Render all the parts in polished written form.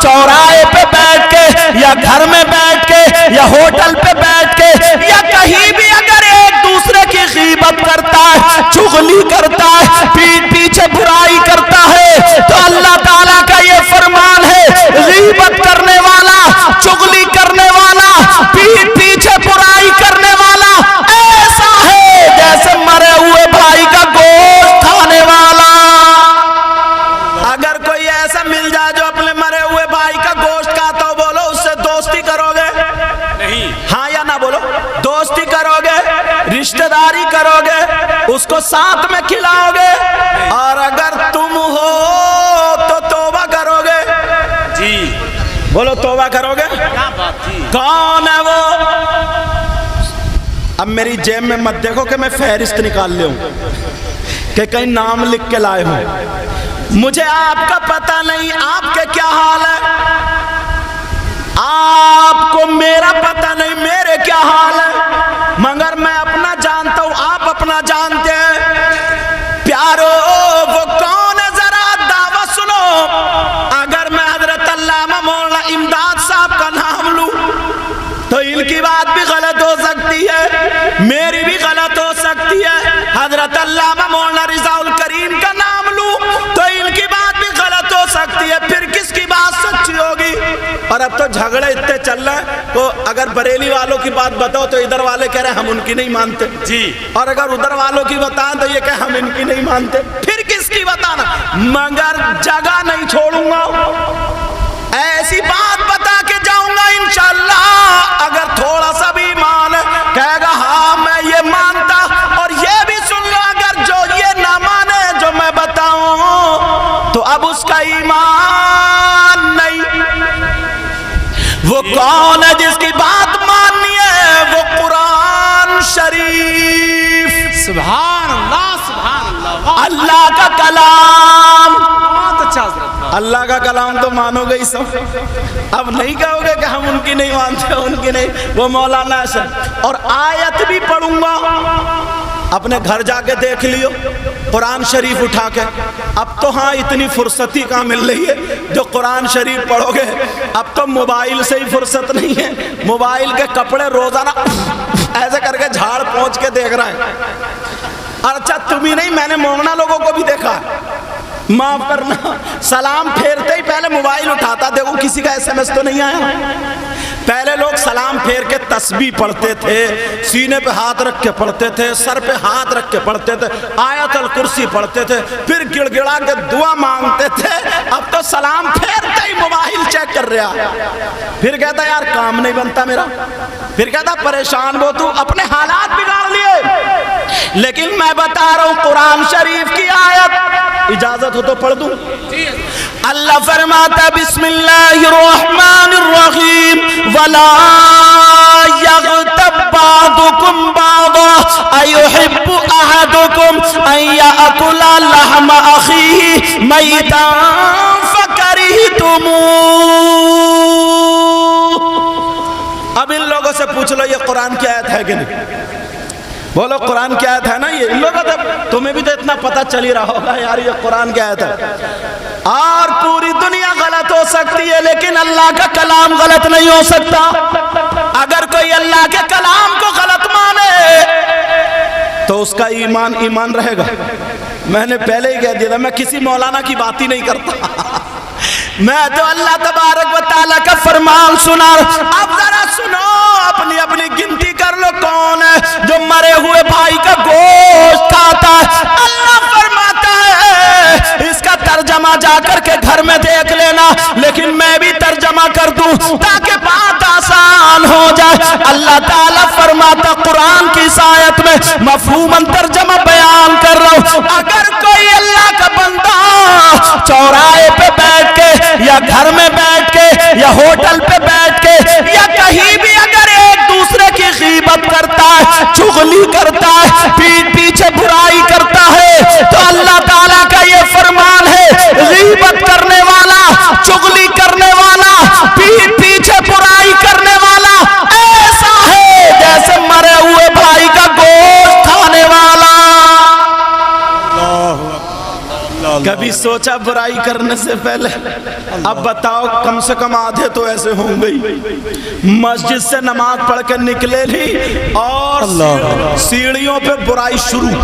چوراہے پہ بیٹھ کے یا گھر میں بیٹھ کے یا ہوٹل پہ بیٹھ کے یا کہیں بھی اگر ایک دوسرے کی غیبت کرتا ہے، چغلی کرتا ہے، پیٹھ پیچھے برائی کرتا ہے، تو اللہ تعالیٰ کا یہ فرمان ہے غیبت کرنے والا، چغلی کرنے والا، پیٹھ پیچھے برائی کرنے والا ایسا ہے جیسے مرے ہوئے بھائی کا گوشت کھانے والا۔ اگر کوئی ایسا مل جائے جو اپنے مرے ہوئے بھائی کا گوشت کھاتا ہو، بولو اس سے دوستی کرو گے؟ نہیں۔ ہاں یا نہ بولو؟ دوستی کرو گے، رشتہ داری کرو گے، اس کو ساتھ میں کھلاؤ گے، اور اگر تم ہو تو توبہ کرو گے؟ جی بولو توبہ کرو گے؟ کون ہے وہ؟ اب میری جیب میں مت دیکھو کہ میں فہرست نکال لے ہوں کہ کہیں نام لکھ کے لائے ہوں، مجھے آپ کا پتہ نہیں آپ کے کیا حال ہے، آپ کو میرا پتہ نہیں میرے کیا حال ہے، مگر میں اپنا جانتا ہوں، آپ اپنا جانتے ہیں۔ پیارو وہ کون ہے ذرا دعویٰ سنو۔ اگر میں حضرت علامہ مولانا امداد صاحب کا نام لوں تو ان کی بات بھی غلط ہو سکتی ہے، میری بھی غلط ہو سکتی ہے۔ حضرت علامہ مولانا رضا الکریم کا نام لوں تو ان کی بات بھی غلط ہو سکتی ہے، پھر کس کی بات سچی ہوگی؟ اور اب تو جھگڑے اتنے چل رہے ہیں، تو اگر بریلی والوں کی بات بتاؤ تو ادھر والے کہہ رہے ہیں ہم ان کی نہیں مانتے جی، اور اگر ادھر والوں کی بتائیں تو یہ کہ ہم ان کی نہیں مانتے، پھر کس کی بتانا؟ مگر جگہ نہیں چھوڑوں گا، ایسی بات بتا کے جاؤں گا انشاءاللہ۔ اگر تھوڑا سا بھی ایمان ہے کہے گا ہاں میں یہ مانتا، اور یہ بھی سن لو اگر جو یہ نہ مانے جو میں بتاؤں تو اب اس کا ایمان نہیں۔ وہ کون ہے جس کی بات ماننی ہے؟ وہ قرآن شریف، سبحان اللہ سبحان اللہ، اللہ کا کلام۔ اللہ کا کلام تو مانو گے ہی سب، اب نہیں کہو گے کہ ہم ان کی نہیں مانتے، ان کی نہیں۔ وہ مولانا شریف اور آیت بھی پڑھوں گا، اپنے گھر جا کے دیکھ لیو قرآن شریف اٹھا کے۔ اب تو ہاں اتنی فرصتی کہاں مل رہی ہے جو قرآن شریف پڑھو گے، اب تو موبائل سے ہی فرصت نہیں ہے، موبائل کے کپڑے روزانہ ایسے کر کے جھاڑ پہنچ کے دیکھ رہا ہے۔ اچھا تم ہی نہیں، میں نے مومنہ لوگوں کو بھی دیکھا، معاف کرنا، سلام پھیرتے ہی پہلے موبائل اٹھاتا، دیکھو کسی کا ایس ایم ایس تو نہیں آیا۔ پہلے لوگ سلام پھیر کے تسبیح پڑھتے تھے، سینے پہ ہاتھ رکھ کے پڑھتے تھے، سر پہ ہاتھ رکھ کے پڑھتے تھے، آیت الکرسی پڑھتے تھے، پھر گڑ گڑا کے دعا مانگتے تھے۔ اب تو سلام پھیرتے ہی موبائل چیک کر رہا، پھر کہتا یار کام نہیں بنتا میرا، پھر کہتا پریشان ہو تو، اپنے حالات بگاڑ لیے۔ لیکن میں بتا رہا ہوں قرآن شریف کی آیت، اجازت ہو تو پڑھ دوں؟ اللہ فرماتا بسم اللہ الرحمن الرحیم وَلَا يَغْتَبْ بَعْضُكُمْ بَعْضًا أَيُحِبُّ أَحَدُكُمْ أَن يَأْكُلَ لَحْمَ أَخِيهِ مَيْتًا فَكَرِهْتُمُوهُ۔ اب ان لوگوں سے پوچھ لو یہ قرآن کی آیت ہے کہ نہیں؟ بولو قرآن کی آیت ہے نا یہ؟ ان لوگوں تمہیں بھی تو اتنا پتہ چل ہی رہا ہوگا یار یہ قرآن کی آیت ہے۔ اور پوری دنیا غلط ہو سکتی ہے لیکن اللہ کا کلام غلط نہیں ہو سکتا۔ اگر کوئی اللہ کے کلام کو غلط مانے تو اس کا ایمان رہے گا۔ میں نے پہلے ہی کہہ دیا تھا میں کسی مولانا کی بات ہی نہیں کرتا، میں تو اللہ تبارک و تعالیٰ کا فرمان سنا۔ اب ذرا سنو، اپنی اپنی گنتی کر لو کون ہے جو مرے ہوئے بھائی کا گوشت کھاتا ہے۔ اللہ فرماتا ہے اس کا ترجمہ جا کر کے گھر میں دیکھ لینا، لیکن میں بھی ترجمہ کر دوں تاکہ بات آسان ہو جائے۔ اللہ تعالیٰ فرماتا قرآن کی اس آیت میں مفہوماً ترجمہ بیان کر رہا ہوں۔ اگر کوئی اللہ کا بندہ چوراہے پہ بیٹھ کے یا گھر میں بیٹھ کے یا ہوٹل پہ بیٹھ کے یا کہیں بھی اگر ایک دوسرے کی غیبت کرتا ہے، چغلی کرتا ہے، پیٹھ پیچھے برائی کرتا ہے، تو اللہ تعالیٰ کا یہ فرمان ہے غیبت کرنے والا، چغلی کرنے والا، پیٹھ پیچھے برائی کرنے والا ایسا ہے جیسے مرے ہوئے بھائی کا گوشت کھانے والا۔ کبھی کبھی سوچا برائی کرنے سے پہلے؟ اب بتاؤ کم سے کم آدھے تو ایسے ہوں گے مسجد سے نماز پڑھ کے نکلے لی اور سیڑھیوں پہ برائی شروع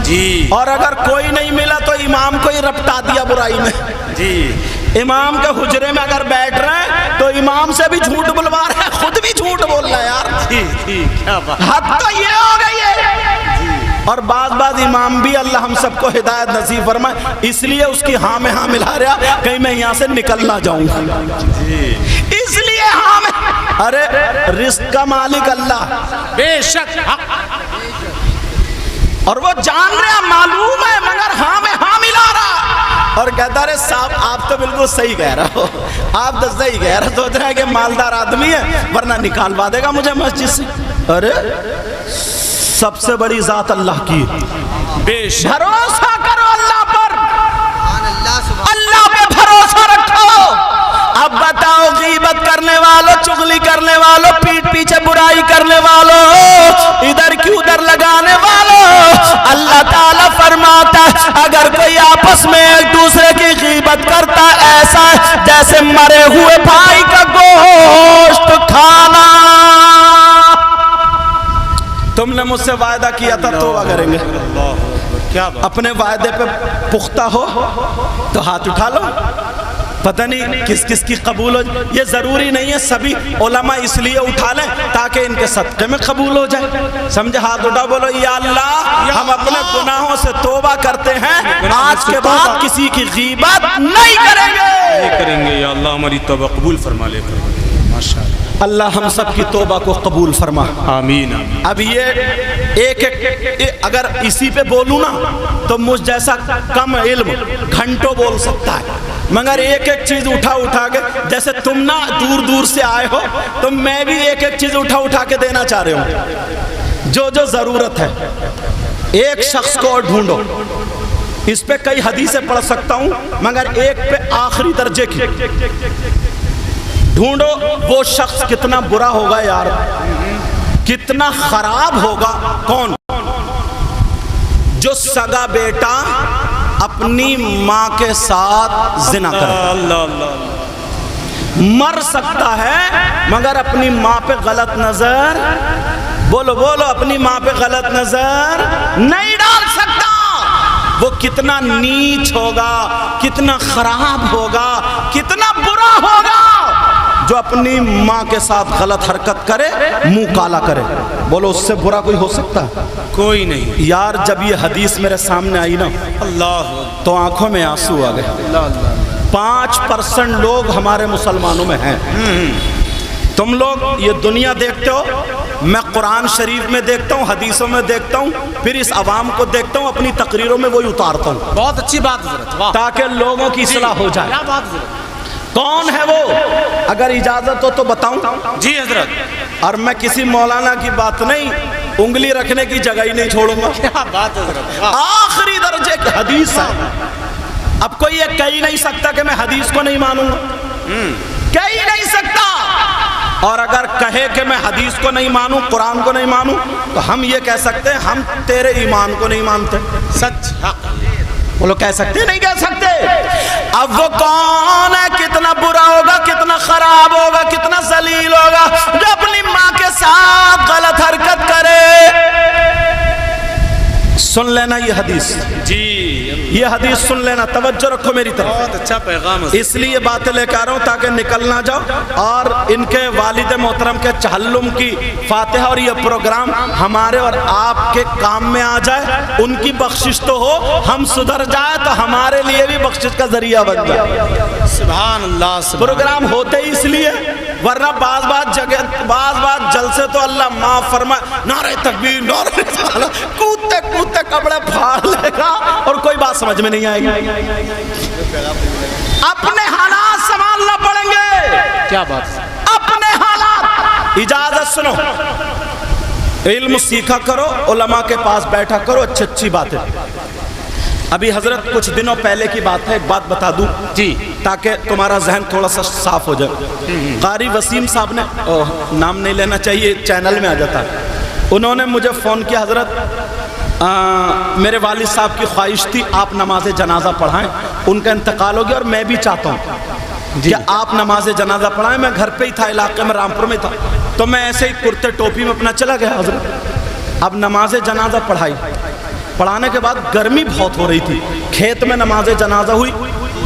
جی، اور اگر کوئی نہیں ملا تو امام کو ہی رپٹا دیا برائی میں جی، امام کے حجرے میں اگر بیٹھ رہے ہیں تو امام سے بھی جھوٹ بلوا رہے ہیں، خود بھی جھوٹ بول رہا ہے یار جی جی، کیا بات، حد تو یہ ہو گئی ہے۔ اور بعض امام بھی اللہ ہم سب کو ہدایت نصیب فرمائے، اس لیے اس کی ہاں میں ہاں ملا رہا کہیں میں یہاں سے نکل نہ جاؤں، اس لیے ہاں میں، ارے رزق کا مالک اللہ بے شک، اور وہ جان رہا معلوم ہے مگر ہاں میں ہاں ملا رہا، اور کہتا رہے صاحب آپ تو بالکل صحیح کہہ رہا ہو، آپ تو صحیح کہہ رہا، سوچ رہا ہے کہ مالدار آدمی ہے ورنہ نکالوا دے گا مجھے مسجد سے۔ ارے سب سے بڑی ذات اللہ کی، بے شک بھروسہ کرو اللہ پر، اللہ پہ بھروسہ رکھو۔ اب بتاؤ غیبت کرنے والوں، چغلی کرنے والوں، پیٹ پیچھے برائی کرنے والوں، ادھر کی ادھر لگانے والوں، اللہ تعالیٰ فرماتا ہے اگر کوئی آپس میں ایک دوسرے کی غیبت کرتا ایسا ہے جیسے مرے ہوئے بھائی کا گوشت کھانا۔ تم نے مجھ سے وعدہ کیا تھا توبہ کریں گے، اپنے وعدے پہ پختہ ہو تو ہاتھ اٹھا لو، پتہ نہیں کس کس کی قبول ہو، یہ ضروری نہیں ہے سبھی علماء اس لیے اٹھا لیں تاکہ ان کے صدقے میں قبول ہو جائے، سمجھے؟ ہاتھ اٹھا بولو یا اللہ ہم اپنے گناہوں سے توبہ کرتے ہیں، آج کے بعد کسی کی غیبت نہیں کریں گے، یا اللہ ہماری توبہ قبول فرما لے، ماشاءاللہ، اللہ ہم سب کی توبہ کو قبول فرما، آمین۔ اب یہ ایک اگر اسی پہ بولوں نا تو مجھ جیسا کم علم گھنٹوں بول سکتا ہے، مگر ایک ایک چیز اٹھا کے، جیسے تم نا دور دور سے آئے ہو تو میں بھی ایک ایک چیز اٹھا کے دینا چاہ رہے ہوں، جو ضرورت ہے۔ ایک شخص کو اور ڈھونڈو، اس پہ کئی حدیثیں پڑھ سکتا ہوں مگر ایک پہ آخری درجے کی ڈھونڈو، وہ شخص کتنا برا ہوگا یار، کتنا خراب ہوگا، کون؟ جو سگا بیٹا اپنی ماں کے ساتھ زنا کرے، مر سکتا ہے مگر اپنی ماں پہ غلط نظر، بولو اپنی ماں پہ غلط نظر نہیں ڈال سکتا، وہ کتنا نیچ ہوگا، کتنا خراب ہوگا، کتنا برا ہوگا جو اپنی ماں کے ساتھ غلط حرکت کرے، منہ کالا کرے، بولو اس سے برا کوئی ہو سکتا ہے؟ کوئی نہیں یار۔ جب یہ حدیث میرے سامنے آئی نا اللہ تو آنکھوں میں آنسو آ گئے۔ 5% لوگ ہمارے مسلمانوں میں ہیں، تم لوگ یہ دنیا دیکھتے ہو، میں قرآن شریف میں دیکھتا ہوں، حدیثوں میں دیکھتا ہوں، پھر اس عوام کو دیکھتا ہوں، اپنی تقریروں میں وہی اتارتا ہوں۔ بہت اچھی بات حضرت، تاکہ لوگوں کی اصلاح ہو جائے۔ کیا بات حضرت؟ کون ہے وہ؟ اگر اجازت ہو تو بتاؤں؟ جی حضرت۔ اور میں کسی مولانا کی بات نہیں، انگلی رکھنے کی جگہ ہی نہیں چھوڑوں گا۔ کیا بات حضرت، آخری درجے کی حدیث ہے، اب کوئی یہ کہہ نہیں سکتا کہ میں حدیث کو نہیں مانوں گا، کہہ ہی نہیں سکتا، اور اگر کہے کہ میں حدیث کو نہیں مانوں، قرآن کو نہیں مانوں، تو ہم یہ کہہ سکتے ہیں ہم تیرے ایمان کو نہیں مانتے، سچ حق، وہ لوگ کہہ سکتے نہیں کہہ سکتے۔ اب وہ کون ہے، کتنا برا ہوگا، کتنا خراب ہوگا، کتنا ذلیل ہوگا جو اپنی ماں کے ساتھ غلط حرکت کرے۔ سن لینا یہ حدیث، جی یہ حدیث سن لینا، توجہ رکھو میری طرف، بہت اچھا پیغام ہے، اس لیے باتیں لے کر آ رہا ہوں تاکہ نکل نہ جاؤ، اور ان کے والد محترم کے چہلم کی فاتحہ اور یہ پروگرام ہمارے اور آپ کے کام میں آ جائے، ان کی بخشش تو ہو، ہم سدھر جائے تو ہمارے لیے بھی بخشش کا ذریعہ بن جائے۔ سبحان اللہ، پروگرام ہوتے ہی اس لیے، ورنہ بعض جلسے تو اللہ معاف فرمائے، نعرہ تکبیر، نعرہ رسالت، کودتے کپڑے پھاڑ لے گا اور کوئی بات سمجھ میں نہیں آئے گی۔ اپنے حالات سنبھالنا پڑیں گے، کیا بات، اپنے حالات۔ اجازت سنو، علم سیکھا کرو، علماء کے پاس بیٹھا کرو، اچھی باتیں۔ ابھی حضرت کچھ دنوں پہلے کی بات ہے، ایک بات بتا دوں جی تاکہ تمہارا ذہن تھوڑا سا صاف ہو جائے۔ قاری وسیم صاحب نے، نام نہیں لینا چاہیے، چینل میں آ جاتا ہے، انہوں نے مجھے فون کیا، حضرت میرے والد صاحب کی خواہش تھی آپ نماز جنازہ پڑھائیں، ان کا انتقال ہو گیا اور میں بھی چاہتا ہوں کہ آپ نماز جنازہ پڑھائیں. میں گھر پہ ہی تھا، علاقے میں رامپور میں تھا، تو میں ایسے ہی کرتے ٹوپی میں اپنا چلا گیا حضرت. اب نماز جنازہ پڑھائی، پڑھانے کے بعد گرمی بہت ہو رہی تھی، کھیت میں نماز جنازہ ہوئی،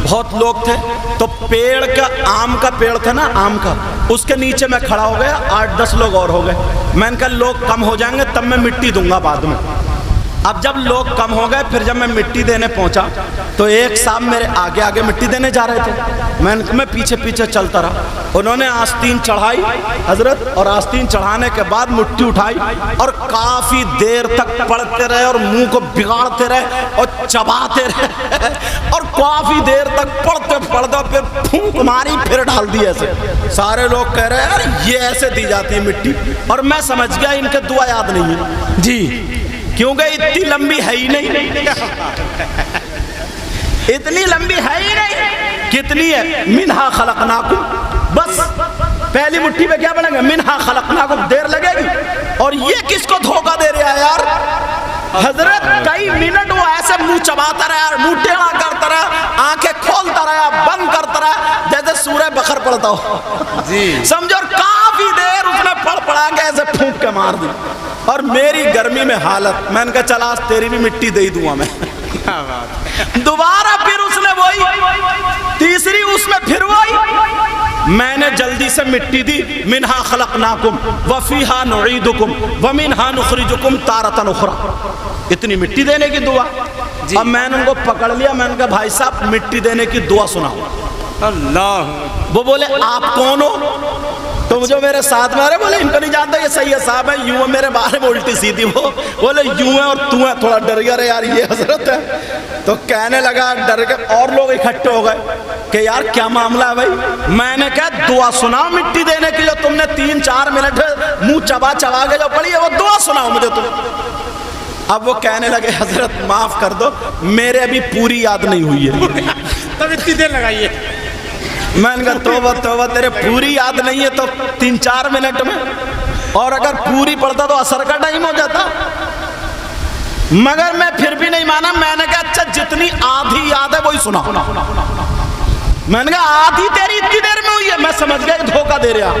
بہت لوگ تھے، تو پیڑ کا آم کا پیڑ تھا نا، آم کا، اس کے نیچے میں کھڑا ہو گیا. 8-10 لوگ اور ہو گئے. میں نے کہا لوگ کم ہو جائیں گے تب میں مٹی دوں گا بعد میں. اب جب لوگ کم ہو گئے، پھر جب میں مٹی دینے پہنچا تو ایک صاحب میرے آگے آگے مٹی دینے جا رہے تھے. میں پیچھے پیچھے چلتا رہا. انہوں نے آستین چڑھائی حضرت، اور آستین چڑھانے کے بعد مٹی اٹھائی اور کافی دیر تک پڑھتے رہے اور منہ کو بگاڑتے رہے اور چباتے رہے اور کافی دیر تک پڑھتے پڑھتے پھر پھونک ماری، پھر ڈال دی ایسے. سارے لوگ کہہ رہے ہیں یہ ایسے دی جاتی ہے مٹی، اور میں سمجھ گیا ان کے دعا یاد نہیں ہے جی، کیونکہ اتنی لمبی ہے ہی نہیں، اتنی لمبی ہے ہی نہیں. کتنی ہے؟ منہا خلقناکم، بس پہلی مٹھی پہ کیا بنیں گے؟ منہا خلقناکم. دیر لگے گی. اور یہ کس کو دھوکہ دے رہا ہے یار حضرت؟ کئی منٹ وہ ایسے منہ چباتا رہا، منہ ٹیڑھا کرتا رہا، آنکھیں کھولتا رہا، بند کرتا رہا، جیسے سورہ بقرہ پڑھتا ہو جی، سمجھو. اور کافی دیر اس نے پڑھا کے ایسے پھونک کے مار دی. اور میری گرمی میں حالت، میں نے کہا چل آج تیری بھی مٹی دے ہی دوں میں. دوبارہ پھر اس نے وہی، تیسری اس میں پھر وہی. میں نے جلدی سے مٹی دی. منہا خلقناکم وفیہا نعیدکم ومنہا نخرجکم تارۃ اخری. اتنی مٹی دینے کی دعا. اب میں نے ان کو پکڑ لیا، میں نے کہا بھائی صاحب مٹی دینے کی دعا سناؤ. اللہ. وہ بولے آپ کون ہو؟ تو جو میرے ساتھ میں آ رہے بولے ان کو نہیں جانتا یہ سید صاحب ہے، یوں ہے. میرے بارے میں الٹی سیدھی. وہ بولے یوں ہے اور تو ہے. تھوڑا ڈر گیا، رہے یار یہ حضرت ہے. تو کہنے لگا ڈر کے، اور لوگ اکٹھے ہو گئے کہ یار کیا معاملہ ہے بھائی؟ میں نے کہا دعا سناؤ مٹی دینے کی، جو تم نے 3-4 منٹ منہ چبا چبا کے جو پڑھی ہے وہ دعا سناؤ مجھے تم. اب وہ کہنے لگے حضرت معاف کر دو، میرے ابھی پوری یاد نہیں ہوئی ہے. تب اتنی دیر لگائیے. میں نے کہا توبہ توبہ، تیرے پوری یاد نہیں ہے تو 3-4 منٹ میں، اور اگر پوری پڑھتا تو اثر کا ٹائم ہو جاتا. مگر میں پھر بھی نہیں مانا. میں نے کہا اچھا جتنی آدھی یاد ہے وہی سنا. میں نے کہا آدھی تیری اتنی دیر میں ہوئی ہے. میں سمجھ گیا کہ دھوکہ دے رہا.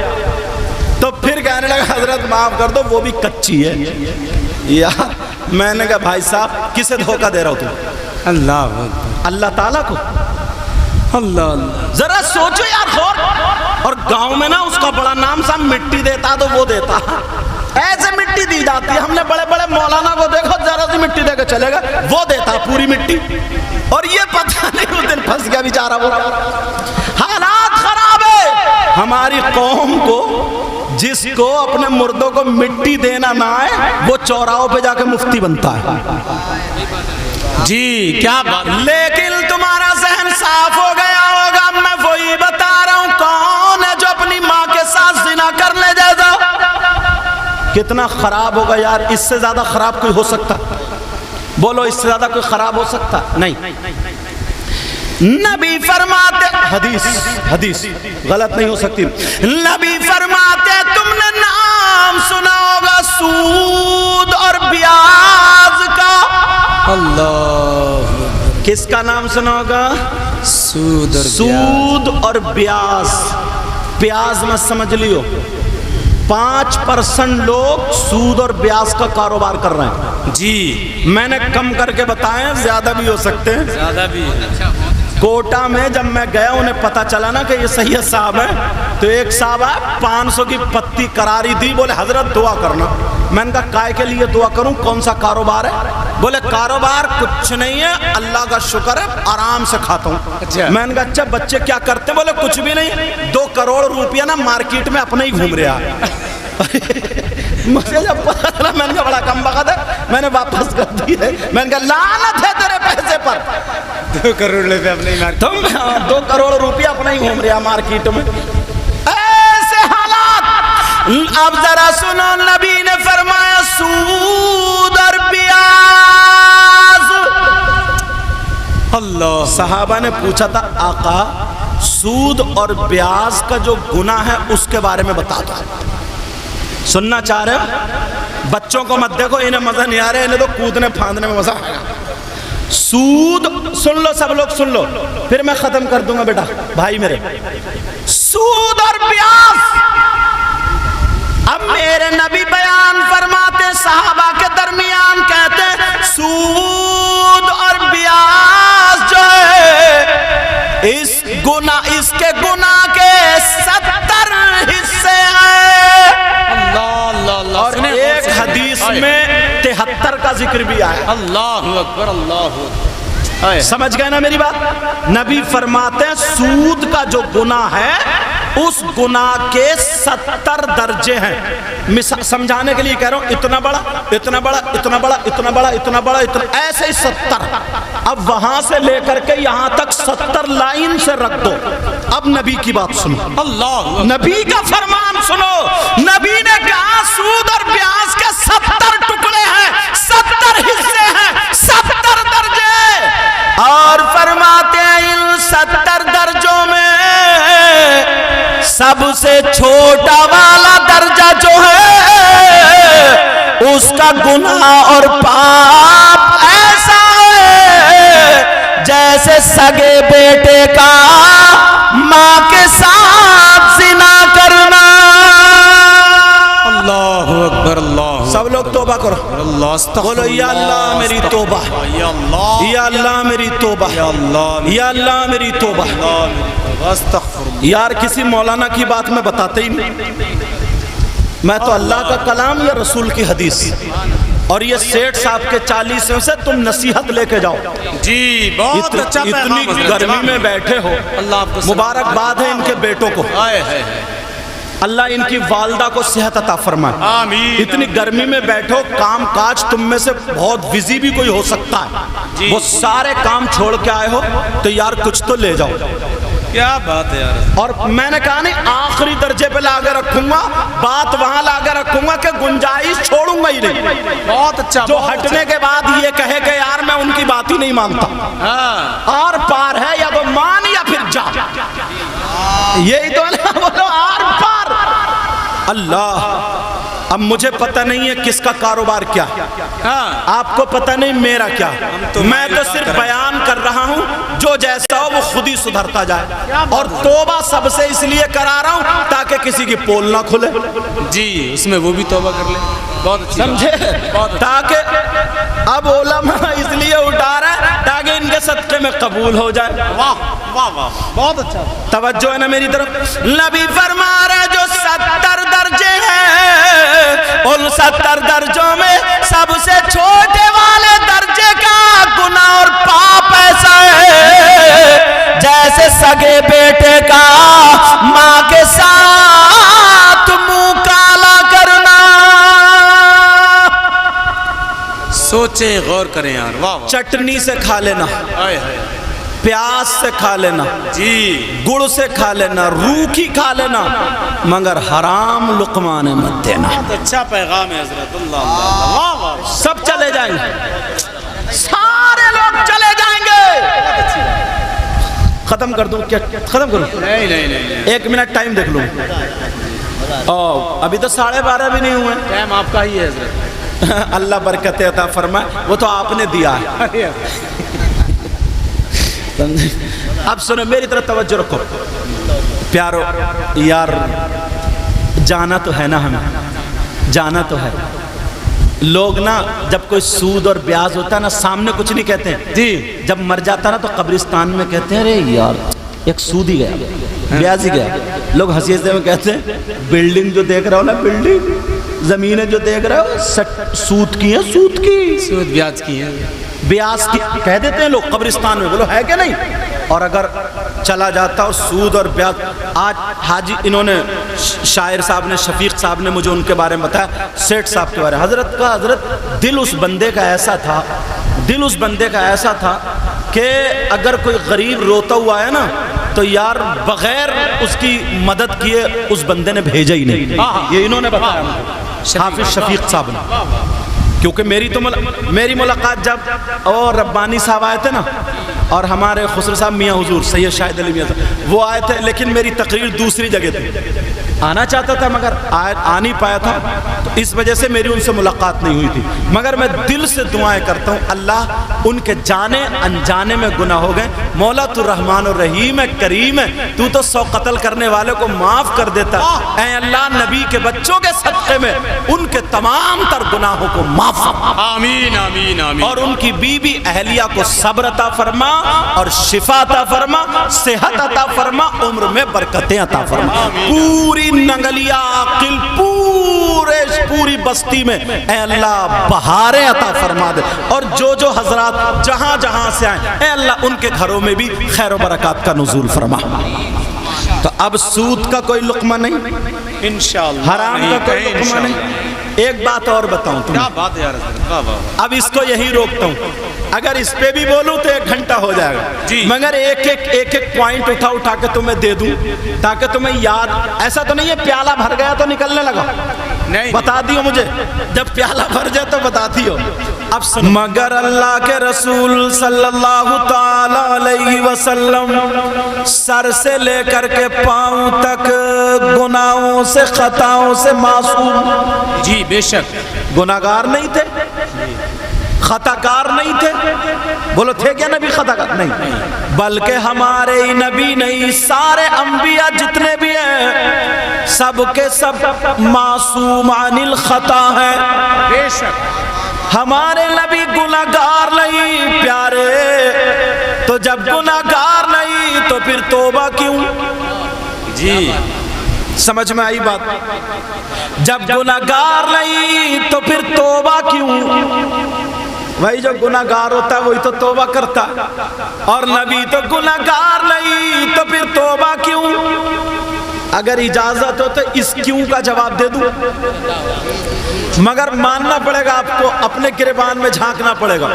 تو پھر کہنے لگا حضرت معاف کر دو وہ بھی کچی ہے یار. میں نے کہا بھائی صاحب کسے دھوکہ دے رہا ہو تم؟ اللہ تعالیٰ کو. اللہ ذرا سوچو یار غور. اور گاؤں میں نا اس کا بڑا نام سا مٹی دیتا تو وہ دیتا، ایسے مٹی دی جاتی ہے. ہم نے بڑے بڑے مولانا کو دیکھو ذرا سی مٹی دے کے چلے گا، وہ دیتا پوری مٹی. اور یہ پتہ نہیں اس دن پھنس گیا بیچارہ. وہ حالات خراب ہے ہماری قوم کو. جس کو اپنے مردوں کو مٹی دینا نہ آئے وہ چوراہوں پہ جا کے مفتی بنتا ہے جی. کیا بات. لیکن تمہارا ذہن صاف ہو گیا ہوگا. میں وہی بتا رہا ہوں کون ہے جو اپنی ماں کے ساتھ زنا کر لے جائے. کتنا خراب ہوگا یار. اس سے زیادہ خراب کوئی ہو سکتا؟ بولو اس سے زیادہ کوئی خراب ہو سکتا؟ نہیں. نبی فرماتے، حدیث غلط نہیں ہو سکتی. نبی فرماتے تم نے نام سنا ہوگا سود اور بیاج کا. اللہ. کس کا نام سنا ہوگا؟ سود اور بیاج. بیاج میں سمجھ لیو 5% لوگ سود اور بیاج کا کاروبار کر رہے ہیں جی. میں نے کم کر کے بتائیں، زیادہ بھی ہو سکتے ہیں. زیادہ بھی. کوٹا میں جب میں گیا انہیں پتہ چلا نا کہ یہ سید صاحب ہیں، تو ایک صاحب ہے 500 کی پتی کراری دی. بولے حضرت دعا کرنا. میں نے کہا کائے کے لیے دعا کروں؟ کون سا کاروبار ہے؟ بولے کاروبار کچھ نہیں ہے، اللہ کا شکر ہے آرام سے کھاتا ہوں. میں نے کہا اچھا بچے کیا کرتے ہیں؟ بولے کچھ بھی نہیں. 2 کروڑ روپیہ نا مارکیٹ میں اپنے ہی گھوم رہا. مجھے جب پتا چلا میں نے کہا بڑا کم بخت ہے، میں نے واپس کر دی ہے. میں نے کہا لعنت ہے تیرے پیسے پر. 2 کروڑ روپے اپنے ہی تم 2 کروڑ روپیہ اپنا ہی گھوم رہا مارکیٹ میں. ایسے حالات. اب ذرا سنو، نبی نے فرمایا سود اور بیاج. اللہ. صحابہ نے پوچھا تھا آقا سود اور بیاج کا جو گناہ ہے اس کے بارے میں بتا دو. سننا چاہ رہے ہو؟ بچوں کو مت دیکھو، انہیں مزہ نہیں آ رہا ہے، انہیں تو کودنے پھاندنے میں مزہ آ رہا ہے. سود سن لو سب لوگ سن لو پھر میں ختم کر دوں گا بیٹا بھائی میرے. سود اور بیاس. اب میرے نبی بیان فرماتے صحابہ کے درمیان کہتے سود اور بیاس جو ہے اس کے گناہ کے 70 حصے ہیں. اور ایک حدیث میں 73 کا ذکر بھی آیا. اللہ اکبر اللہ اکبر. سمجھ گئے نا میری بات؟ نبی فرماتے ہیں سود کا جو گناہ ہے اس گناہ کے 70 درجے ہیں. سمجھانے کے لیے کہہ رہا ہوں اتنا بڑا اتنا بڑا اتنا بڑا اتنا بڑا اتنا بڑا اتنا ایسے ہی 70. اب وہاں سے لے کر کے یہاں تک 70 لائن سے رکھ دو. اب نبی کی بات سنو. اللہ نبی کا فرمان سنو. نبی نے کہا سود اور بیاس کے 70 ٹکڑے ہیں, 70 حصے ہیں, 70 درجے. اور فرماتے ہیں ان 70 درجوں میں سب سے چھوٹا والا درجہ جو ہے اس کا گناہ اور پاپ ایسا ہے جیسے سگے بیٹے کا ماں کے ساتھ زنا کرنا. اللہ اکبر اللہ. سب لوگ توبہ کرو. اللہ بولو یا اللہ میری توبہ, یا اللہ یا اللہ میری توبہ, یا اللہ یا اللہ میری توبہ. استغفر. یار کسی مولانا کی بات میں بتاتے ہی نہیں. میں تو اللہ کا کلام یا رسول کی حدیث. اور یہ سیٹھ صاحب کے 40 سے تم نصیحت لے کے جاؤ. جی بہت اچھا. اتنی گرمی میں بیٹھے ہو, اللہ آپ کو مبارکباد ہے ان کے بیٹوں کو. اللہ ان کی والدہ کو صحت عطا فرمائے. آمین. اتنی گرمی میں بیٹھو, کام کاج تم میں سے بہت بزی بھی کوئی ہو سکتا ہے, وہ سارے کام چھوڑ کے آئے ہو تو یار کچھ تو لے جاؤ. کیا بات ہے یار. اور میں نے کہا نہیں آخری درجے پہ لا کے رکھوں گا, بات وہاں لا کے رکھوں گا کہ گنجائش چھوڑوں گا ہی نہیں. بہت اچھا. جو ہٹنے کے بعد یہ کہے کہ یار میں ان کی بات ہی نہیں مانتا, آر پار ہے, یا تو مان یا پھر جا. یہی تو بولو آر پار. اللہ اب مجھے پتہ نہیں ہے کس کا کاروبار کیا, آپ کو پتہ نہیں میرا کیا. میں تو صرف بیان کر رہا ہوں, جو جیسا ہو وہ خود ہی سدھرتا جائے. اور توبہ سب سے اس لیے کرا رہا ہوں تاکہ کسی کی پول نہ کھلے. جی اس میں وہ بھی توبہ کر لے. بہت اچھی سمجھے, تاکہ اب علماء اس لیے اٹھا رہا ہے تاکہ ان کے صدقے میں قبول ہو جائے. واہ واہ واہ, بہت اچھا. توجہ ہے نا میری طرف. نبی فرما رہے جو 70 درجے ہیں ان 70 درجوں میں سب سے چھوٹے والے درجے کا گناہ اور پاپ ایسا ہے جیسے سگے بیٹے کا ماں کے ساتھ منہ کالا کرنا. سوچیں غور کریں یار. واہ واہ. چٹنی سے کھا لینا, پیاز سے کھا لینا, جی گڑ سے کھا لینا, روکھی کھا لینا, مگر حرام لقمان مت دینا. اچھا پیغام ہے حضرت. اللہ اللہ. واہ واہ. سب چلے جائیں گے, سارے لوگ چلے جائیں گے. ختم کر دوں کیا؟ ختم کروں؟ نہیں نہیں نہیں, 1 منٹ ٹائم دیکھ لوں. ابھی تو 12:30 بھی نہیں ہوئے. ٹائم آپ کا ہی ہے حضرت. اللہ برکت عطا فرمائے, وہ تو آپ نے دیا ہے. اب سنو میری طرف توجہ رکھو پیارو. یار جانا تو ہے نا, ہمیں جانا تو ہے. لوگ نا جب کوئی سود اور بیاز ہوتا ہے نا سامنے کچھ نہیں کہتے ہیں جی, جب مر جاتا نا تو قبرستان میں کہتے ہیں ارے یار ایک سود ہی گیا, بیاز ہی گیا. لوگ ہنسی ہنسی میں کہتے ہیں بلڈنگ جو دیکھ رہا ہو نا, بلڈنگ زمینیں جو دیکھ رہے ہو سود کی ہیں, سود کی, سود بیاج کی ہے, بیاس کی کہہ دیتے ہیں لوگ قبرستان میں. بولو ہے کہ نہیں؟ اور اگر چلا جاتا اور سود اور بیاس. آج حاجی انہوں نے شاعر صاحب نے, شفیق صاحب نے مجھے ان کے بارے میں بتایا, سیٹھ صاحب کے بارے میں. حضرت کا حضرت دل اس بندے کا ایسا تھا, دل اس بندے کا ایسا تھا کہ اگر کوئی غریب روتا ہوا ہے نا تو یار بغیر اس کی مدد کیے اس بندے نے بھیجا ہی نہیں. یہ انہوں نے بتایا حافظ شفیق صاحب نے. کیونکہ میری ملاقات جب اور ربانی صاحب آئے تھے نا, اور ہمارے خسرو صاحب میاں حضور سید شاہد علی میاں صاحب وہ آئے تھے, لیکن میری تقریر دوسری جگہ تھی. آنا چاہتا تھا مگر آ نہیں پایا تھا. تو اس وجہ سے میری ان سے ملاقات نہیں ہوئی تھی، مگر میں دل سے دعائیں کرتا ہوں اللہ ان کے جانے انجانے میں گناہ ہو گئے، مولا تو رحمان الرحیم ہے، کریم ہے، تو 100 قتل کرنے والے کو معاف کر دیتا، اے اللہ نبی کے بچوں کے صدقے میں ان کے تمام تر گناہوں کو معاف فرما، آمین آمین آمین، اور ان کی بیوی اہلیہ کو صبر عطا فرما اور شفا عطا فرما، صحت عطا فرما، عمر میں برکتیں عطا فرما، پوری ننگلیا عاقل پوری بستی میں اے اللہ بہاریں عطا فرما دے، اور جو حضرات جہاں جہاں سے آئیں اے اللہ ان کے گھروں میں بھی خیر و برکات کا نزول فرما۔ تو اب سود کا کوئی لقمہ نہیں، انشاءاللہ حرام کا کوئی لقمہ نہیں۔ ایک بات اور بتاؤں تمہیں، کیا بات ہے یار، واہ واہ، اب اس کو یہی روکتا ہوں، اگر اس پہ بھی بولوں تو 1 گھنٹہ ہو جائے گا، جی، مگر ایک پوائنٹ اٹھا کے تمہیں دے دوں تاکہ تمہیں یاد، ایسا تو نہیں ہے پیالہ بھر گیا تو نکلنے لگا، نہیں بتا دیو مجھے جب پیالہ بھر جائے تو بتا دیو۔ اب سن، مگر اللہ کے رسول صلی اللہ تعالی علیہ وسلم سر سے لے کر کے پاؤں تک گناہوں سے خطاؤں سے معصوم، جی بے شک، گناہگار نہیں تھے، خطا کار نہیں تھے، بولو تھے کیا نبی خطا کار؟ نہیں، بلکہ ہمارے ہی نبی نہیں، سارے انبیاء جتنے بھی ہیں سب کے سب معصوم عن الخطا ہیں، بے شک، ہمارے نبی گناہگار نہیں پیارے، تو جب گناہگار نہیں تو پھر توبہ کیوں؟ جی سمجھ میں آئی بات؟ جب گناہگار نہیں تو پھر توبہ کیوں؟ وہی جو گناہگار ہوتا ہے وہی تو توبہ کرتا، اور نبی تو گناہگار نہیں تو پھر توبہ کیوں؟ اگر اجازت ہو تو اس کیوں کا جواب دے دوں، مگر ماننا پڑے گا آپ کو، اپنے گریبان میں جھانکنا پڑے گا۔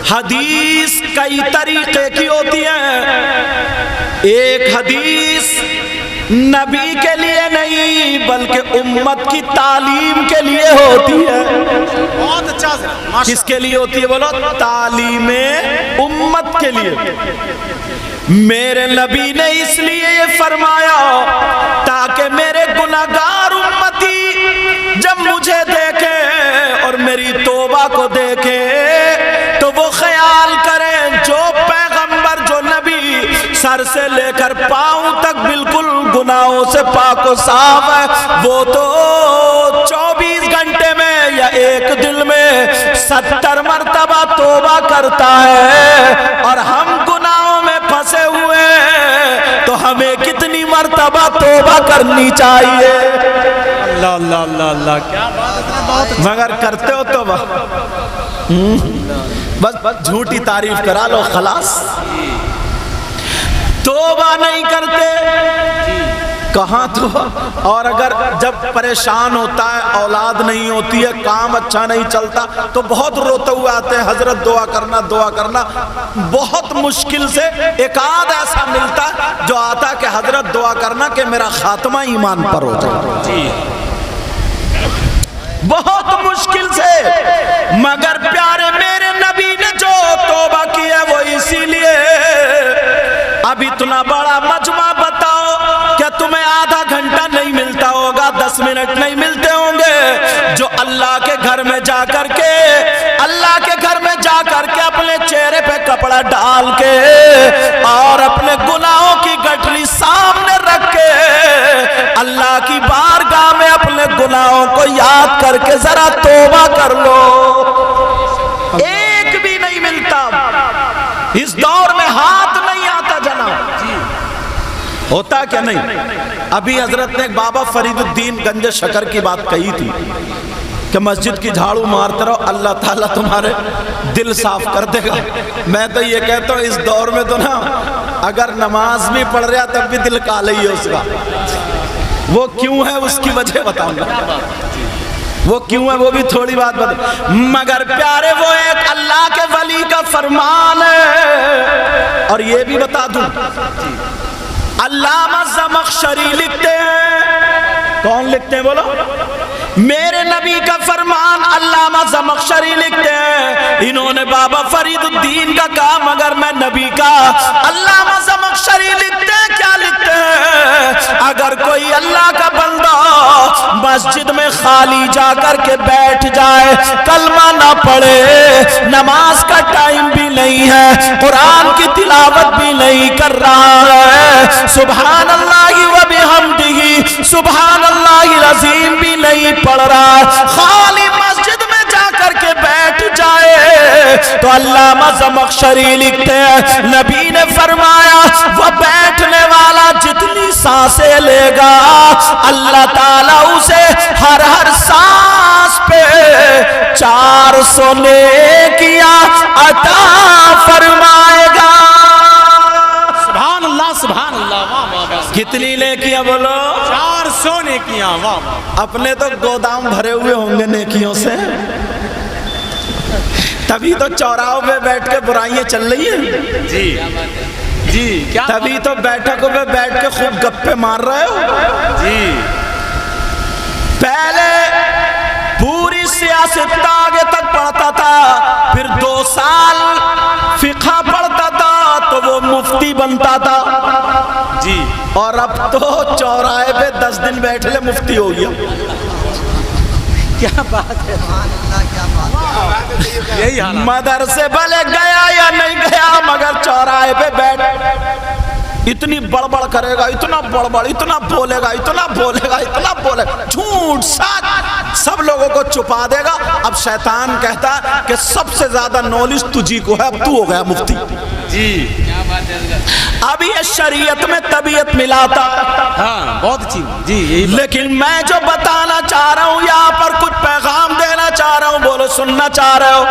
حدیث کئی طریقے کی ہوتی ہے، ایک حدیث نبی کے لیے نہیں بلکہ امت کی تعلیم کے لیے ہوتی ہے۔ بہت اچھا سر، کس کے لیے ہوتی ہے بولو؟ تعلیم امت کے لیے۔ میرے نبی نے اس لیے یہ فرمایا تاکہ میرے گناہگار امتی جب مجھے دیکھے اور میری توبہ کو دیکھے تو وہ خیال کریں جو پیغمبر جو نبی سر سے لے کر پاؤں تک بالکل گناہوں سے پاک و صاف ہے، وہ تو 24 گھنٹے میں یا ایک دل میں 70 مرتبہ توبہ کرتا ہے، اور ہم گناہوں میں پھنسے ہوئے ہیں تو ہمیں کتنی مرتبہ توبہ کرنی چاہیے؟ اللہ اللہ اللہ اللہ، کیا بات ہے، بہت مگر کرتے ہو توبہ؟ بس جھوٹی تعریف کرا لو خلاص، توبہ نہیں کرتے کہاں تو، اور اگر جب پریشان ہوتا ہے، اولاد نہیں ہوتی ہے، کام اچھا نہیں چلتا تو بہت روتے ہوئے آتے ہیں، حضرت دعا کرنا دعا کرنا، بہت مشکل سے ایک آدھ ایسا ملتا ہے جو آتا ہے کہ حضرت دعا کرنا کہ میرا خاتمہ ایمان پر ہو جائے، جی، بہت مشکل سے۔ مگر پیارے میرے نبی نے جو توبہ کی ہے وہ اسی لیے، اب اتنا بڑا مجمع بتاؤ کیا تمہیں آدھا گھنٹہ نہیں ملتا ہوگا، 10 منٹ نہیں ملتے ہوں گے جو اللہ کے گھر میں جا کر کے، اللہ کے گھر میں جا کر کے اپنے چہرے پہ کپڑا ڈال کے اور اپنے گناہوں کی گٹھلی سامنے رکھ کے اللہ کی بارگاہ میں اپنے گناہوں کو یاد کر کے ذرا توبہ کر لو، ایک بھی نہیں ملتا، اس دور میں ہاتھ نہیں آتا جناب، ہوتا کیا نہیں؟ ابھی حضرت نے بابا فرید الدین گنج شکر کی بات کہی تھی کہ مسجد کی جھاڑو مارتے رہو اللہ تعالیٰ تمہارے دل صاف کر دے گا۔ میں تو یہ کہتا ہوں اس دور میں تو نا اگر نماز بھی پڑھ رہا تب بھی دل کالے ہی ہے اس کا، وہ کیوں ہے اس کی وجہ بتاؤں گا، وہ کیوں ہے وہ بھی تھوڑی بات بتا، مگر پیارے وہ ایک اللہ کے ولی کا فرمان ہے۔ اور یہ بھی بتا دوں علامہ زمخشری لکھتے ہیں، کون لکھتے ہیں بولو؟ میرے نبی کا فرمان علامہ زمخشری لکھتے ہیں، انہوں نے بابا فرید الدین کا کہا مگر میں نبی کا، علامہ زمخشری لکھتے ہیں کیا لکھتے ہیں؟ اگر کوئی اللہ کا بندہ مسجد میں خالی جا کر کے بیٹھ جائے، کلمہ نہ پڑھے، نماز کا ٹائم بھی نہیں ہے، قرآن کی تلاوت بھی نہیں کر رہا ہے، سبحان اللہ و بحمدہ سبحان اللہ العظیم بھی نہیں پڑھ رہا، خالی مسجد میں جا کر کے بیٹھ جائے، تو علامہ زمخشری لکھتے ہیں نبی نے فرمایا وہ بیٹھنے والا جتنی سانسیں لے گا اللہ تعالیٰ اسے ہر سانس پہ 400 نیکیاں عطا فرمائے گا۔ سبحان اللہ سبحان اللہ، واہ واہ واہ، کتنی نیکیاں بولو؟ 400 نیکیاں، واہ واہ۔ اپنے تو گودام بھرے ہوئے ہوں گے نیکیوں سے، تبھی تو چوراہوں پہ بیٹھ کے برائیاں چل رہی ہیں جی جی، کیا تبھی تو بیٹھکوں پہ بیٹھ کے خوب گپے مار رہے ہو جی۔ پہلے پوری سیاست آگے تک پڑھتا تھا، پھر 2 سال فقہ پڑھتا تھا تو وہ مفتی بنتا تھا جی، اور اب تو چوراہے پہ 10 دن بیٹھ لے مفتی ہو گیا۔ کیا بات ہے، یہی حال ہے۔ مدرسے بھلے گیا یا نہیں گیا مگر چوراہے پہ بیٹھ اتنی بڑبڑ کرے گا، اتنا بڑبڑ، اتنا بولے گا، اتنا بولے گا، اتنا بولے گا، جھوٹ سچ سب لوگوں کو چھپا دے گا۔ اب شیطان کہتا ہے کہ سب سے زیادہ نالج تجھی کو ہے، اب تو ہو گیا مفتی جی۔ اب یہ شریعت میں طبیعت ملاتا، ہاں بہت اچھی جی، یہی بات۔ لیکن میں جو بتانا چاہ رہا ہوں یہاں پر کچھ پیغام دینا چاہ رہا ہوں، بولو سننا چاہ رہے ہو؟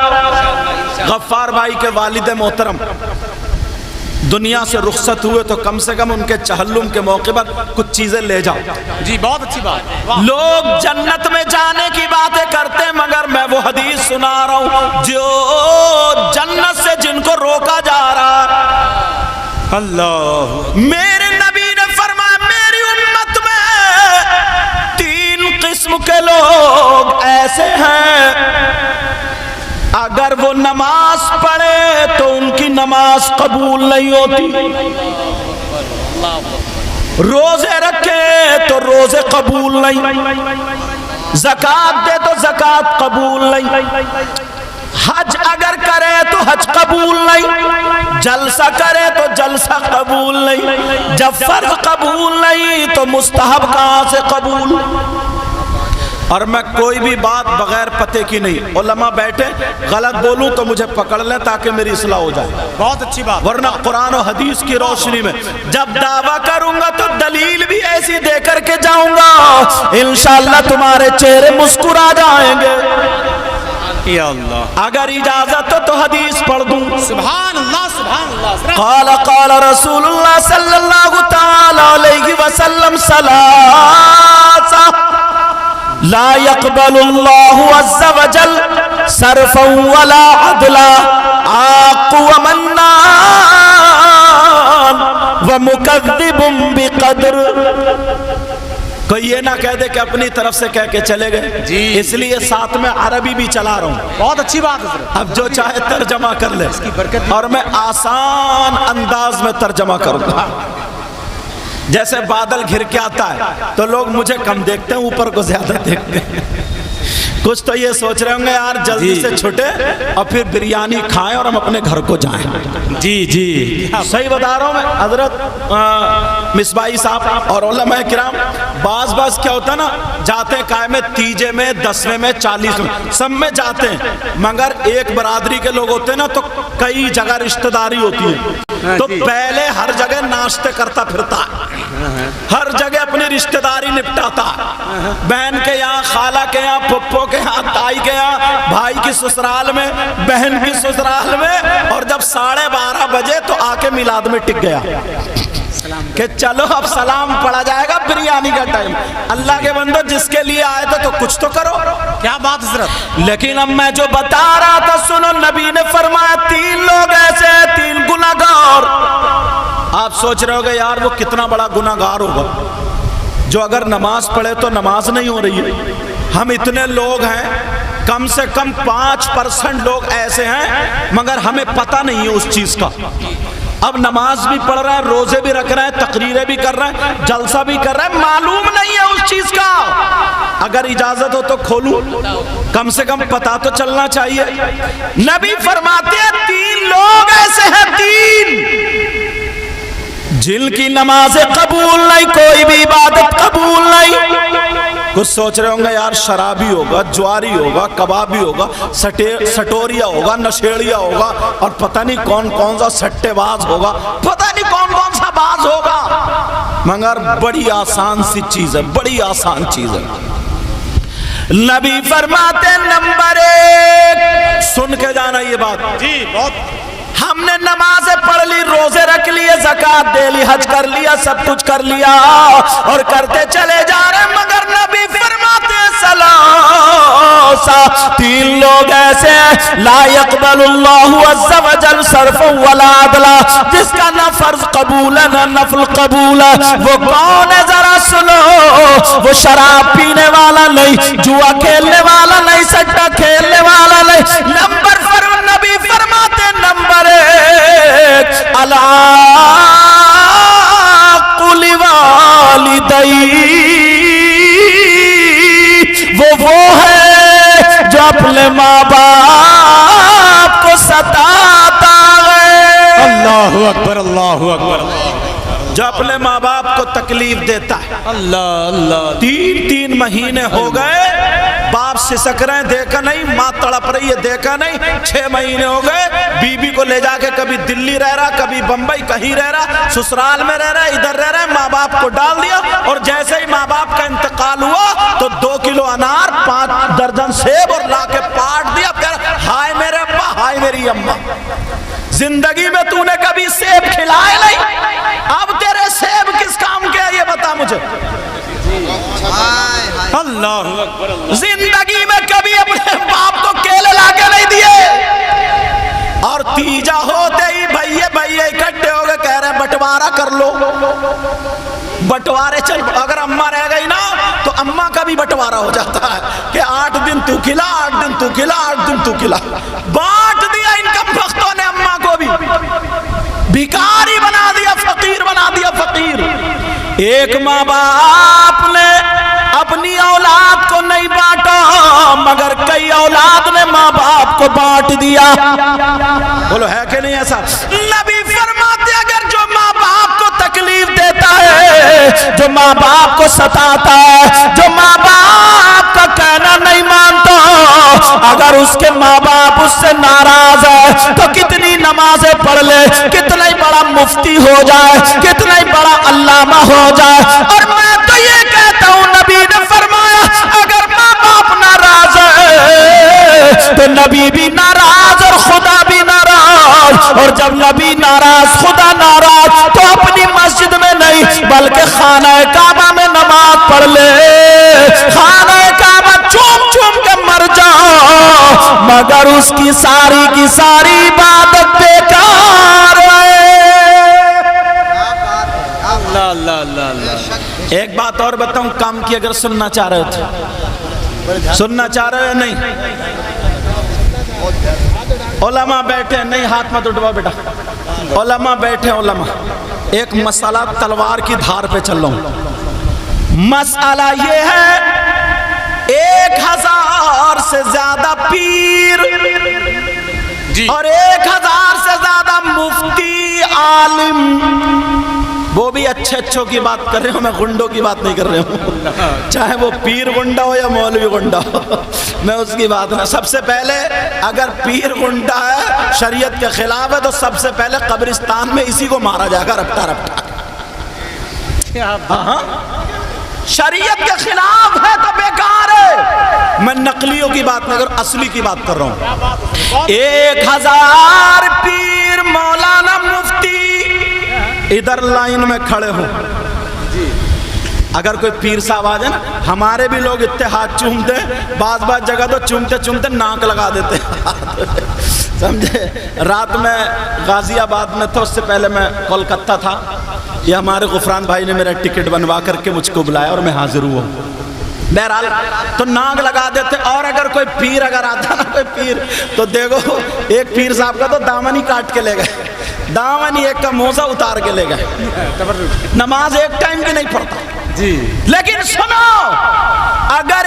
غفار بھائی کے والد محترم دنیا سے رخصت ہوئے تو کم سے کم ان کے چہلم کے موقع پر کچھ چیزیں لے جاؤ جی، بہت اچھی بات۔ لوگ جنت میں جانے کی باتیں کرتے مگر میں وہ حدیث سنا رہا ہوں جو جنت سے جن کو روکا جا رہا۔ اللہ میرے نبی نے فرمایا میری امت میں 3 قسم کے لوگ ایسے ہیں اگر وہ نماز پڑھے تو ان کی نماز قبول نہیں ہوتی، روزے رکھے تو روزے قبول نہیں، زکوٰۃ دے تو زکوٰۃ قبول نہیں، حج اگر کرے تو حج قبول نہیں، جلسہ کرے تو جلسہ قبول نہیں، جب فرض قبول نہیں تو مستحب کہاں سے قبول؟ اور میں کوئی بھی بات بغیر پتے کی نہیں، علماء بیٹھے غلط بولوں تو مجھے پکڑ لیں تاکہ میری اصلاح ہو جائے، بہت اچھی بات۔ ورنہ قرآن و حدیث کی روشنی میں جب دعویٰ کروں گا تو دلیل بھی ایسی دے کر کے جاؤں گا انشاءاللہ تمہارے چہرے مسکرا جائیں گے۔ یا اللہ، اگر اجازت ہو تو حدیث پڑھ دوں۔ سبحان اللہ سبحان اللہ۔ قال قال رسول اللہ صلی اللہ تعالی علیہ وسلم ثلاثہ لا يقبل الله عز وجل صرفا ولا عدلا عاق ومنان ومكذب بقدر۔ کوئی یہ نہ کہہ دے کہ اپنی طرف سے کہہ کے چلے گئے جی، اس لیے ساتھ میں عربی بھی چلا رہا ہوں، بہت اچھی بات ہے۔ اب جو چاہے ترجمہ کر لے، اس کی برکت، اور میں آسان انداز میں ترجمہ کروں گا۔ جیسے بادل گھر کے آتا ہے تو لوگ مجھے کم دیکھتے ہیں، اوپر کو زیادہ دیکھتے ہیں، کچھ تو یہ سوچ رہے ہوں گے یار جلدی سے چھٹے اور پھر بریانی کھائیں اور ہم اپنے گھر کو جائیں۔ جی جی، صحیح بتا رہا ہوں میں حضرت مصباحی صاحب اور علماء کرام، بعض کیا ہوتا ہے نا، جاتے ہیں قائم تیجے میں 10ویں میں 40 میں سب میں جاتے ہیں، مگر ایک برادری کے لوگ ہوتے ہیں نا تو کئی جگہ رشتہ داری ہوتی ہے تو پہلے ہر جگہ ناشتے کرتا پھرتا، ہر جگہ اپنی رشتہ داری نپٹاتا، بہن کے یہاں، خالہ کے یہاں، پھپھو کے یہاں، تائی کے یہاں، بھائی کی سسرال میں، بہن کی سسرال میں، اور جب 12:30 بجے تو آ کے میلاد میں ٹک گیا کہ چلو اب سلام پڑھا جائے گا، بریانی کا ٹائم۔ اللہ کے بندو جس کے لیے آئے تھے تو کچھ تو کرو۔ کیا بات حضرت۔ لیکن اب میں جو بتا رہا تھا سنو، نبی نے فرمایا 3 لوگ ایسے ہیں، 3 گناہگار۔ آپ سوچ رہے ہوگے یار وہ کتنا بڑا گناہگار ہوگا جو اگر نماز پڑھے تو نماز نہیں ہو رہی ہے۔ ہم اتنے لوگ ہیں، کم سے کم 5% لوگ ایسے ہیں مگر ہمیں پتہ نہیں ہے اس چیز کا۔ اب نماز بھی پڑھ رہے ہیں، روزے بھی رکھ رہے ہیں، تقریریں بھی کر رہے ہیں، جلسہ بھی کر رہے ہیں، معلوم نہیں ہے اس چیز کا۔ اگر اجازت ہو تو کھولوں، کم سے کم پتا تو چلنا چاہیے۔ نبی فرماتے ہیں 3 لوگ ایسے ہیں، 3 جن کی نمازیں قبول نہیں، کوئی بھی عبادت قبول نہیں۔ کچھ سوچ رہے ہوں گے یار شرابی ہوگا، جواری ہوگا، کبابی ہوگا، سٹوریا ہوگا، نشیڑیا ہوگا، اور پتہ نہیں کون کون سا سٹے باز ہوگا، پتہ نہیں کون کون سا باز ہوگا، مگر بڑی آسان سی چیز ہے، بڑی آسان چیز ہے۔ نبی فرماتے نمبر 1، سن کے جانا یہ بات، جی بہت، ہم نے نمازیں پڑھ لی، روزے رکھ لیے، زکات دے لی، حج کر لیا، سب کچھ کر لیا اور کرتے چلے جا رہے، مگر نبی فرماتے ہیں سلاسہ، 3 لوگ ایسے ہیں لا يقبل اللہ عز وجل صرفا ولا عدلا، جس کا نہ فرض قبول ہے نہ نفل قبول ہے۔ وہ کون ہے ذرا سنو، وہ شراب پینے والا نہیں، جوا کھیلنے والا نہیں، سٹا کھیلنے والا نہیں۔ نمبر نبی فرماتے نمبر 1، الا قل والدی، وہ ہے جو اپنے ماں باپ کو ستاتا ہے، اللہ اکبر اللہ اکبر، جو اپنے ماں باپ کو تکلیف دیتا ہے۔ اللہ اللہ، 3 مہینے ہو گئے، باپ سسک رہے ہیں دیکھا نہیں، ماں تڑپ رہی ہے دیکھا نہیں، 6 مہینے ہو گئے، بیوی کو لے جا کے کبھی دلی رہ رہا، کبھی بمبئی، کہیں رہ رہا، سسرال میں رہ رہا، ادھر رہ رہا، ماں باپ کو ڈال دیا، اور جیسے ہی ماں باپ کا انتقال ہوا تو 2 کلو انار، 5 درجن سیب اور لا کے پاٹ دیا، پھر ہائے میرے ابا، ہائے میری اماں، زندگی میں تو نے کبھی سیب کھلائے نہیں، اب تیرے سیب کس کام کے ہے یہ بتا مجھے۔ اللہ اکبر، زندگی میں کبھی اپنے باپ کو کیلے لا کے نہیں دیے، اور تیجا ہوتے ہی بھائیے اکٹھے ہو گئے، کہہ رہے بٹوارہ کر لو، بٹوارے چل، اگر اماں رہ گئی نا تو اماں کا بھی بٹوارہ ہو جاتا ہے کہ 8 دن تو کھلا، 8 دن تو کھلا، 8 دن تو کھلا، بانٹ دیا ان کم بختوں نے اماں کو بھی، بھکاری بنا دیا، فقیر بنا دیا، فقیر۔ ایک ماں باپ نے اپنی اولاد کو نہیں بانٹا، مگر کئی اولاد نے ماں باپ کو بانٹ دیا، بولو ہے کہ نہیں ایسا؟ نبی فرماتے اگر جو ماں باپ کو تکلیف دیتا ہے، جو ماں باپ کو ستاتا ہے، جو ماں باپ کا کہنا نہیں مانتا، اگر اس کے ماں باپ اس سے ناراض ہے تو کتنی نمازیں پڑھ لے، کتنا ہی بڑا مفتی ہو جائے، کتنا ہی بڑا علامہ ہو جائے، اور میں تو یہ کہتا ہوں نبی نے فرمایا اگر ماں باپ ناراض ہے تو نبی بھی ناراض اور خدا بھی ناراض، اور جب نبی ناراض خدا ناراض تو اپنی مسجد میں نہیں بلکہ خانہ کعبہ میں نماز پڑھ لے، خانہ کعبہ چوم چوم کے مر جا، مگر اس کی ساری عبادت بیکار ہے۔ اللہ اللہ اللہ اللہ، ایک بات اور بتاؤں کام کی، اگر سننا چاہ رہے تھے، سننا چاہ رہے ہیں نہیں؟ علماء بیٹھے، نہیں ہاتھ مت اٹھوا بیٹا، علماء بیٹھے، علماء ایک مسئلہ تلوار کی دھار پہ چل رہا ہوں، مسئلہ یہ ہے 1000 سے زیادہ پیر جی، اور 1000 سے زیادہ مفتی عالم، وہ بھی اچھوں کی بات کر رہے ہوں، میں گنڈوں کی بات نہیں کر رہا ہوں، چاہے وہ پیر گنڈا ہو یا مولوی گنڈا ہو، میں اس کی بات نہ۔ سب سے پہلے اگر پیر گنڈا ہے، شریعت کے خلاف ہے، تو سب سے پہلے قبرستان میں اسی کو مارا جائے گا رپٹا رپٹا۔ شریعت کے خلاف ہے تو بیکار ہے، میں نقلیوں کی بات نہیں کر رہا، اصلی کی بات کر رہا ہوں۔ 1000 پیر مولانا مفتی ادھر لائن میں کھڑے ہوں، اگر کوئی پیر صاحب آ جائے نا، ہمارے بھی لوگ اتنے ہاتھ چومتے، بعض جگہ تو چومتے چومتے ناک لگا دیتے، سمجھے؟ رات میں غازی آباد میں تھا، اس سے پہلے میں کولکتہ تھا، یہ ہمارے غفران بھائی نے میرا ٹکٹ بنوا کر کے مجھ کو بلایا اور میں حاضر ہوا، بہرحال تو ناک لگا دیتے۔ اور اگر کوئی پیر اگر آتا نا، کوئی پیر، تو دیکھو ایک پیر صاحب کا تو دامن ہی کاٹ کے لے گئے، دامن ہی ایک کا موزہ اتار کے لے گئے، نماز ایک ٹائم کی نہیں پڑھتا جی۔ لیکن سنو، اگر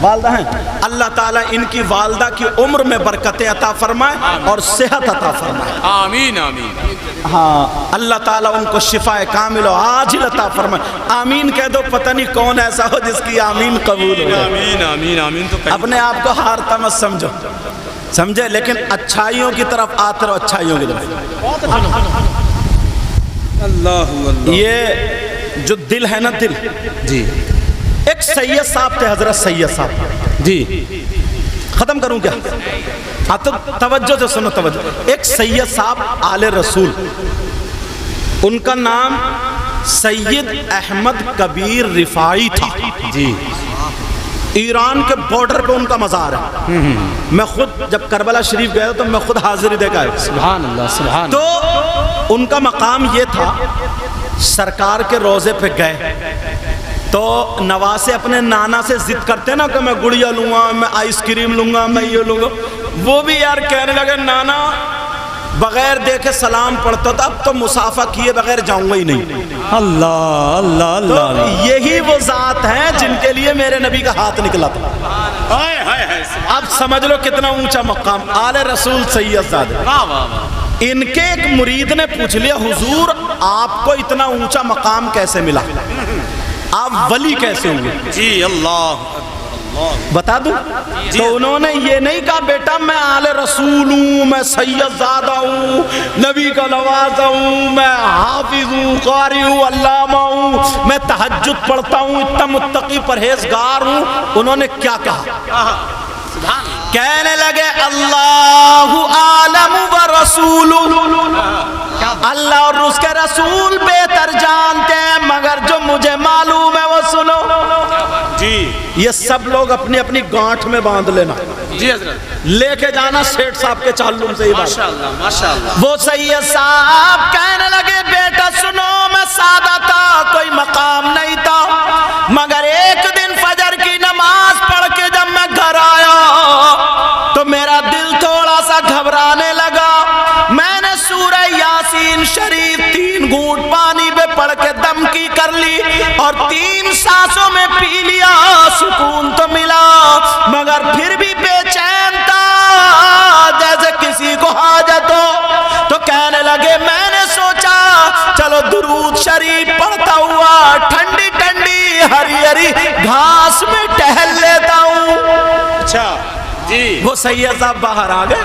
والدہ ہیں, اللہ تعالیٰ ان کی والدہ کی عمر میں برکتیں عطا فرمائے اور صحت عطا فرمائے. آمین آمین. ہاں, اللہ تعالیٰ ان کو شفا کامل و عاجل عطا فرمائے. آمین کہہ دو, پتہ نہیں کون ایسا ہو جس کی آمین قبول ہو. آمین آمین آمین. تو اپنے آپ کو ہارتا مت سمجھو, سمجھے, لیکن اچھائیوں کی طرف آتے رہو, اچھائیوں کی طرف. اللہ یہ جو دل ہے نا, دل, جی ایک سید صاحب تھے, حضرت سید صاحب. جی ختم کروں کیا؟ ہاں تو توجہ سے سنو, توجہ. ایک سید صاحب آل رسول, ان کا نام سید احمد کبیر رفاعی تھا. جی ایران کے بارڈر پہ ان کا مزار ہے. میں خود جب کربلا شریف گیا تو میں خود حاضری دے کے آیا. سبحان اللہ سبحان. تو ان کا مقام یہ تھا, سرکار کے روضے پہ گئے تو نواسے اپنے نانا سے ضد کرتے نا کہ میں گڑیا لوں گا, میں آئس کریم لوں گا, میں یہ لوں گا. وہ بھی یار کہنے لگے نانا بغیر دیکھے سلام پڑھتا تھا, اب تو مسافہ کیے بغیر جاؤں گا ہی نہیں. اللہ اللہ اللہ. تو یہی وہ ذات ہیں جن کے لیے میرے نبی کا ہاتھ نکلا تھا. اب سمجھ لو کتنا اونچا مقام, آل رسول سید زادے. ان کے ایک مرید نے پوچھ لیا, حضور آپ کو اتنا اونچا مقام کیسے ملا, آپ ولی کیسے ہوئے؟ جی اللہ بتا دوں. تو انہوں نے یہ نہیں کہا بیٹا میں آل رسول ہوں, میں سید زادہ ہوں, نبی کا نوازہ ہوں, میں حافظ ہوں, قاری ہوں, علامہ ہوں, میں تہجد پڑھتا ہوں, اتنا متقی پرہیزگار ہوں. انہوں نے کیا کہا؟ کہنے لگے اللہ عالم و رسول, اللہ اور اس کے رسول بہتر جانتے ہیں, مگر جو مجھے معلوم ہے وہ سنو. جی یہ سب لوگ اپنی اپنی گانٹھ میں باندھ لینا, جی حضرت, لے کے جانا سیٹھ صاحب کے چالوں سے ہی بات. ماشاءاللہ ماشاءاللہ. وہ سید صاحب کہنے لگے بیٹا سنو, میں سادہ تھا, کوئی مقام نہیں تھا, مگر ایک دن فجر کی نماز پڑھ کے جب میں گھر آیا تو میرا دل تھوڑا سا گھبرانے لگا. میں نے سورہ یاسین شریف 3 گھونٹ پانی پہ پڑھ کے دم کی کر لی اور 3 سانسوں میں پی لیا. سکون تو ملا مگر پھر بھی بے چین تھا جیسے کسی کو حاجت ہو. تو کہنے لگے میں نے سوچا چلو درود شریف پڑھتا ہوا ٹھنڈی ٹھنڈی ہری ہری گھاس میں ٹہل لیتا ہوں. اچھا جی. وہ سید صاحب باہر آ گئے.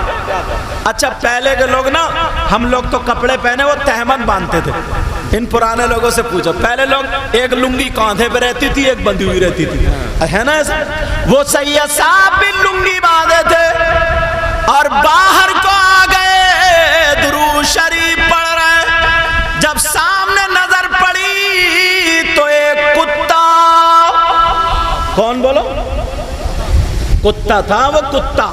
اچھا پہلے کے لوگ نا, ہم لوگ تو کپڑے پہنے وہ تہمت باندھتے تھے. ان پرانے لوگوں سے پوچھو, پہلے لوگ ایک لنگی کاندھے پہ رہتی تھی, ایک بندھی ہوئی رہتی تھی, ہے نا ایسا. وہ سید صاحب بھی لنگی باندھے تھے اور باہر کو آ گئے, درود شریف پڑھ رہے. جب سامنے نظر پڑی تو ایک کتا, کون بولو, کتا تھا. وہ کتا,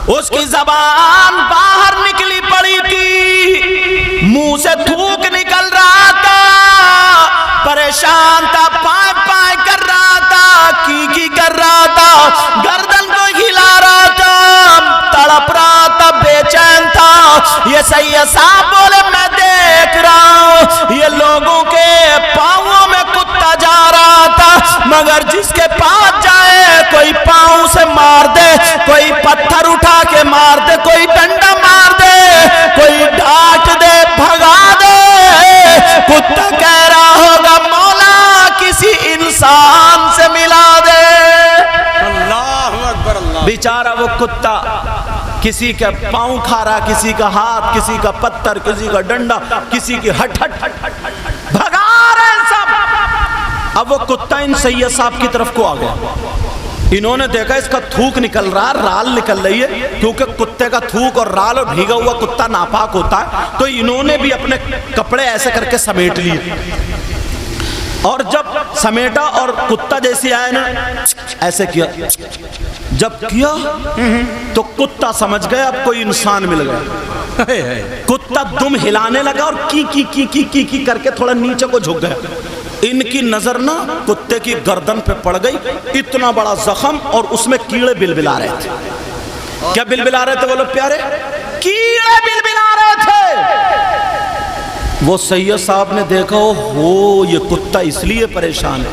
اس کی زبان باہر نکلی پڑی تھی, منہ سے تھوک نکل رہا تھا, پریشان تھا, پائے پائے کر رہا تھا, کی کر رہا تھا, گردن کو ہلا رہا تھا, تڑپ رہا تھا, بے چین تھا. یہ سید صاحب بولے میں دیکھ رہا ہوں یہ لوگوں کے پاؤں میں کتا جا رہا تھا, مگر جس کے پاس جائے کوئی پاؤں سے مار دے, کوئی پتھر اٹھا کے مار دے, کوئی ڈنڈا مار دے, کوئی ڈانٹ دے, بھگا دے. کتا کہہ رہا ہوگا مولا کسی انسان سے ملا دے. اللہ اکبر. اللہ. بیچارہ وہ کتا کسی کا پاؤں کھا رہا, کسی کا ہاتھ, کسی کا پتھر, کسی کا ڈنڈا, کسی کی ہٹ بھگا رہے سب. اب وہ کتا ان سید صاحب کی طرف کو آ گیا. انہوں نے دیکھا اس کا تھوک نکل رہا, رال نکل رہی ہے, کیونکہ کتے کا تھوک اور رال اور بھیگا ہوا کتا ناپاک ہوتا ہے. تو انہوں نے بھی اپنے کپڑے ایسے کر کے سمیٹ لیے, اور جب سمیٹا اور کتا جیسی آئے نا ایسے کیا, جب کیا تو کتا سمجھ گیا اب کوئی انسان مل گیا. کتا دم ہلانے لگا اور کی کر کے تھوڑا نیچے کو جھک گیا. ان کی نظر نا کتے کی گردن پہ پڑ گئی, اتنا بڑا زخم, اور اس میں کیڑے بلبلا رہے تھے. کیا بلبلا رہے تھے وہ لوگ پیارے؟ کیڑے بلبلا رہے تھے. وہ سید صاحب نے دیکھا ہو یہ کتا اس لیے پریشان ہے,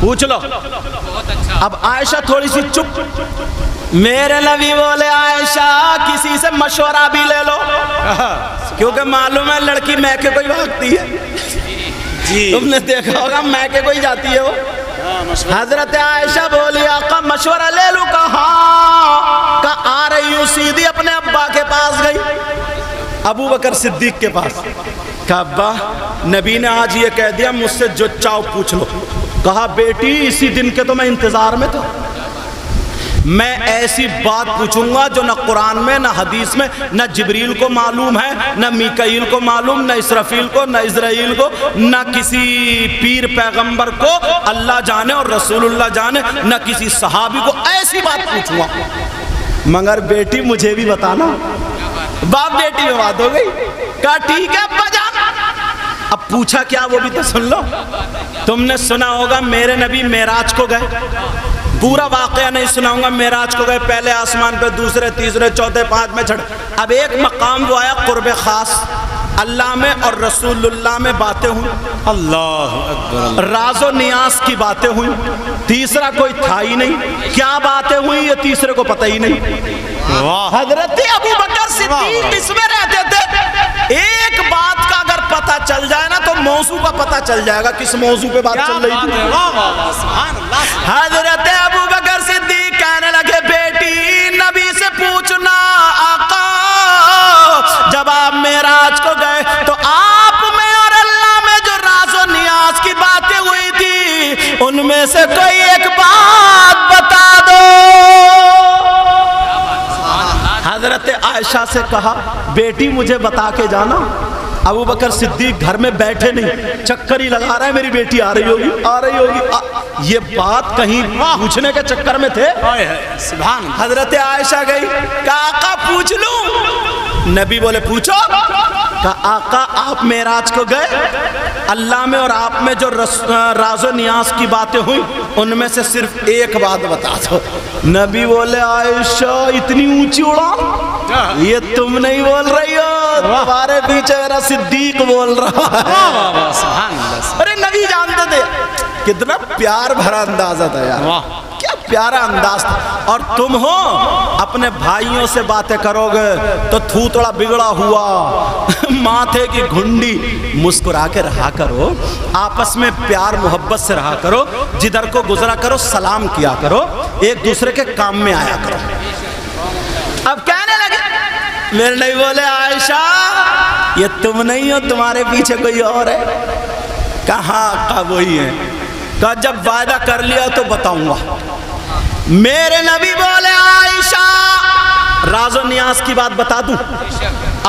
پوچھ لو. اب عائشہ تھوڑی سی چپ. میرے نبی بولے عائشہ کسی سے مشورہ بھی لے لو, کیونکہ معلوم ہے لڑکی میکے کوئی بھاگتی ہے. تم نے دیکھا ہوگا میکے کوئی جاتی ہے وہ. حضرت عائشہ بولی آقا مشورہ لے لوں. کہا آ رہی ہوں. سیدھی اپنے ابا کے پاس گئی, ابو بکر صدیق کے پاس. کہا ابا نبی نے آج یہ کہہ دیا مجھ سے جو چاہو پوچھ لو. کہا بیٹی اسی دن کے تو میں انتظار میں تھا. میں ایسی بات پوچھوں گا جو نہ قرآن میں نہ حدیث میں نہ جبریل کو معلوم ہے, نہ میکائیل کو معلوم, نہ اسرافیل کو, نہ اسرائیل کو, نہ کسی پیر پیغمبر کو اللہ جانے اور رسول اللہ جانے, نہ کسی صحابی کو. ایسی بات پوچھوں گا, مگر بیٹی مجھے بھی بتانا. باپ بیٹی میں بات ہو گئی. کہا ٹھیک ہے ابا جان. اب پوچھا کیا وہ بھی تو سن لو. تم نے سنا ہوگا میرے نبی معراج کو گئے. پورا واقعہ نہیں سناؤں گا. معراج کو گئے, پہلے آسمان پہ, دوسرے تیسرے چوتھے پانچ میں چڑھ. اب ایک مقام وہ آیا قرب خاص, اللہ میں اور رسول اللہ میں باتیں ہوئی. اللہ اکبر. راز و نیاز کی باتیں ہوئی. تیسرا کوئی تھا ہی نہیں. کیا باتیں ہوئی یہ تیسرے کو پتہ ہی نہیں. حضرت ابو بکر صدیق اس میں رہتے تھے. ایک بات کا اگر پتہ چل جائے نا تو موضوع کا پتہ چل جائے گا کس موضوع پہ بات چل رہی تھی. حضرت ابو بکر صدیق کہنے لگے بیٹی نبی سے پوچھنا آقا جب آپ معراج کو گئے تو آپ میں اور اللہ میں جو راز و نیاز کی باتیں ہوئی تھی ان میں سے کوئی ایک بات بتا دو. حضرت عائشہ سے کہا بیٹی مجھے بتا کے جانا. ابو بکر صدیق گھر میں بیٹھے نہیں, چکر ہی لگا رہا ہے میری بیٹی آ رہی ہوگی آ رہی ہوگی. یہ بات کہیں پوچھنے کے چکر میں تھے. حضرت عائشہ گئی, کہا آقا پوچھ لوں. نبی بولے پوچھو. کہا آقا آپ معراج کو گئے, اللہ میں اور آپ میں جو راز و نیاز کی باتیں ہوئی ان میں سے صرف ایک بات بتا دو. نبی بولے عائشہ اتنی اونچی اڑان یہ تم نہیں بول رہی ہو, تمہارے پیچھے میرا صدیق بول رہا ہے. ارے نبی جانتے تھے کتنا پیار بھرا اندازہ تھا یار, کیا پیارا انداز تھا. اور تم ہو اپنے بھائیوں سے باتیں کرو گے تو تھوتڑا بگڑا ہوا ماتھے کی گھنڈی, مسکرا کے رہا کرو, آپس میں پیار محبت سے رہا کرو, جدھر کو گزرا کرو سلام کیا کرو, ایک دوسرے کے کام میں آیا کرو. اب کہنے لگے میرے نہیں بولے عائشہ یہ تم نہیں ہو تمہارے پیچھے کوئی اور ہے. کہاں وہی ہے. کہا جب وعدہ کر لیا تو بتاؤں گا. میرے نبی بولے عائشہ راز و نیاز کی بات بتا دوں.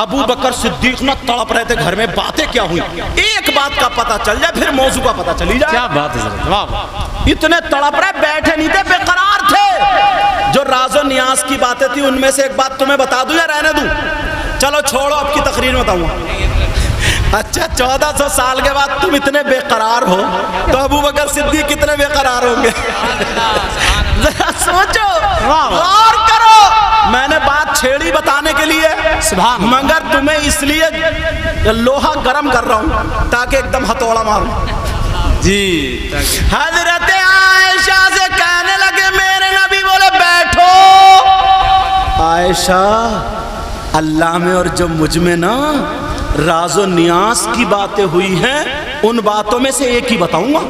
ابو بکر صدیق نہ تڑپ رہے تھے گھر میں, باتیں کیا ہوئی ایک بات کا پتہ چل جائے پھر موضوع کا پتہ چلی جائے. کیا بات ہے. اتنے تڑپ رہے, بیٹھے نہیں تھے, بے قرار تھے. جو راز و نیاز کی باتیں تھی ان میں سے ایک بات تمہیں بتا دوں یا رہنے دوں. چلو چھوڑو اب کی تقریر میں بتاؤں گا. اچھا 1400 سال کے بعد تم اتنے بے قرار ہو تو ابو بکر صدیق کتنے بے قرار ہوں گے. ذرا سوچو, غور کرو. میں نے بات چھیڑی بتانے کے لیے مگر تمہیں اس لیے لوہا گرم کر رہا ہوں تاکہ ایک دم ہتھوڑا ماروں. جی حضرت عائشہ سے کہنے لگے میرے نبی بولے بیٹھو. عائشہ اللہ میں اور جو مجھ میں نا راز و نیاز کی باتیں ہوئی ہیں ان باتوں میں سے ایک ہی بتاؤں گا.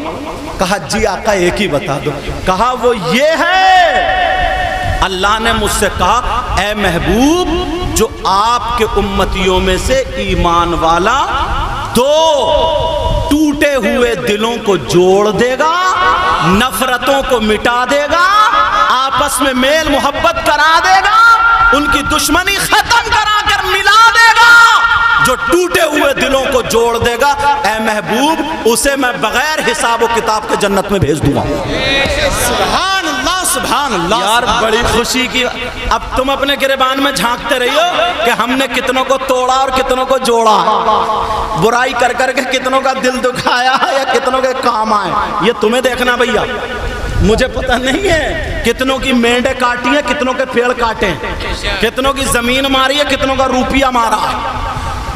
کہا جی آقا ایک ہی بتا دو. کہا وہ یہ ہے اللہ نے مجھ سے کہا اے محبوب جو آپ کے امتیوں میں سے ایمان والا دو ٹوٹے ہوئے دلوں کو جوڑ دے گا, نفرتوں کو مٹا دے گا, آپس میں میل محبت کرا دے گا, ان کی دشمنی ختم کرا کر ملا دے گا, جو ٹوٹے ہوئے دلوں کو جوڑ دے گا اے محبوب اسے میں بغیر حساب و کتاب کے جنت میں بھیج دوں گا. سبحان اللہ سبحان اللہ. یار بڑی خوشی کی. اب تم اپنے گریبان میں جھانکتے رہی ہو کہ ہم نے کتنوں کو توڑا اور کتنوں کو جوڑا, برائی کر کر کے کتنوں کا دل دکھایا یا کتنوں کے کام آئے. یہ تمہیں دیکھنا بھیا, مجھے پتہ نہیں ہے کتنوں کی مینڈے کاٹی ہیں, کتنوں کے پیڑ کاٹے ہیں, کتنوں کی زمین ماری ہے, کتنوں کا روپیہ مارا ہے.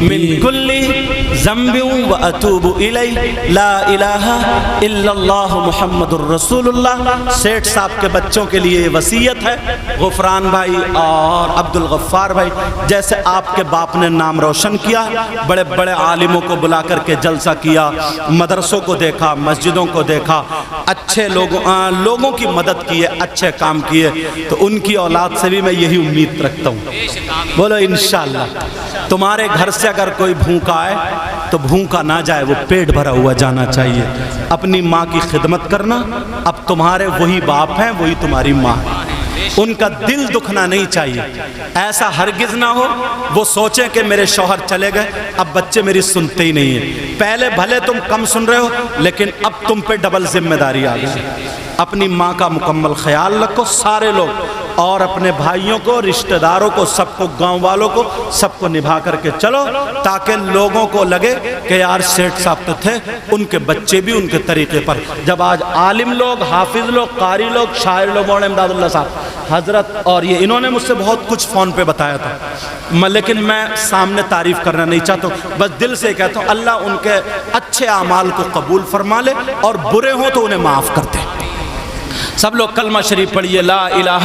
من کل ذنب واتوب الیہ لا الہ الا اللہ محمد الرسول اللہ۔ سیٹھ صاحب کے بچوں کے لیے وصیت ہے، غفران بھائی اور عبد الغفار بھائی، جیسے آپ کے باپ نے نام روشن کیا، بڑے بڑے عالموں کو بلا کر کے جلسہ کیا، مدرسوں کو دیکھا، مسجدوں کو دیکھا، اچھے لوگوں کی مدد کی ہے، اچھے کام کیے، تو ان کی اولاد سے بھی میں یہی امید رکھتا ہوں۔ بولو انشاءاللہ تمہارے گھر سے اگر کوئی بھوکا آئے تو بھوکا نہ جائے، وہ پیٹ بھرا ہوا جانا چاہیے۔ اپنی ماں کی خدمت کرنا، اب تمہارے وہی باپ ہیں، وہی تمہاری ماں ہے، ان کا دل دکھنا نہیں چاہیے۔ ایسا ہرگز نہ ہو وہ سوچیں کہ میرے شوہر چلے گئے، اب بچے میری سنتے ہی نہیں ہیں۔ پہلے بھلے تم کم سن رہے ہو، لیکن اب تم پہ ڈبل ذمہ داری آ گئی۔ اپنی ماں کا مکمل خیال رکھو، سارے لوگ، اور اپنے بھائیوں کو، رشتہ داروں کو، سب کو، گاؤں والوں کو، سب کو نبھا کر کے چلو، تاکہ لوگوں کو لگے کہ یار سیٹھ صاحب تو تھے، ان کے بچے بھی ان کے طریقے پر۔ جب آج عالم لوگ، حافظ لوگ، قاری لوگ، شاعر لوگ، مولانا امداد اللہ صاحب حضرت، اور یہ انہوں نے مجھ سے بہت کچھ فون پہ بتایا تھا، لیکن میں سامنے تعریف کرنا نہیں چاہتا ہوں، بس دل سے کہتا ہوں اللہ ان کے اچھے اعمال کو قبول فرما لے، اور برے ہوں تو انہیں معاف کر دے۔ سب لوگ کلمہ شریف پڑھیے، لا الہ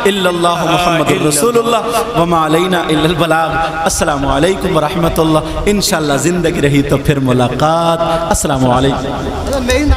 الا اللہ محمد الرسول اللہ وما علینا الا البلاغ۔ السلام علیکم ورحمۃ اللہ، انشاءاللہ زندگی رہی تو پھر ملاقات۔ السلام علیکم۔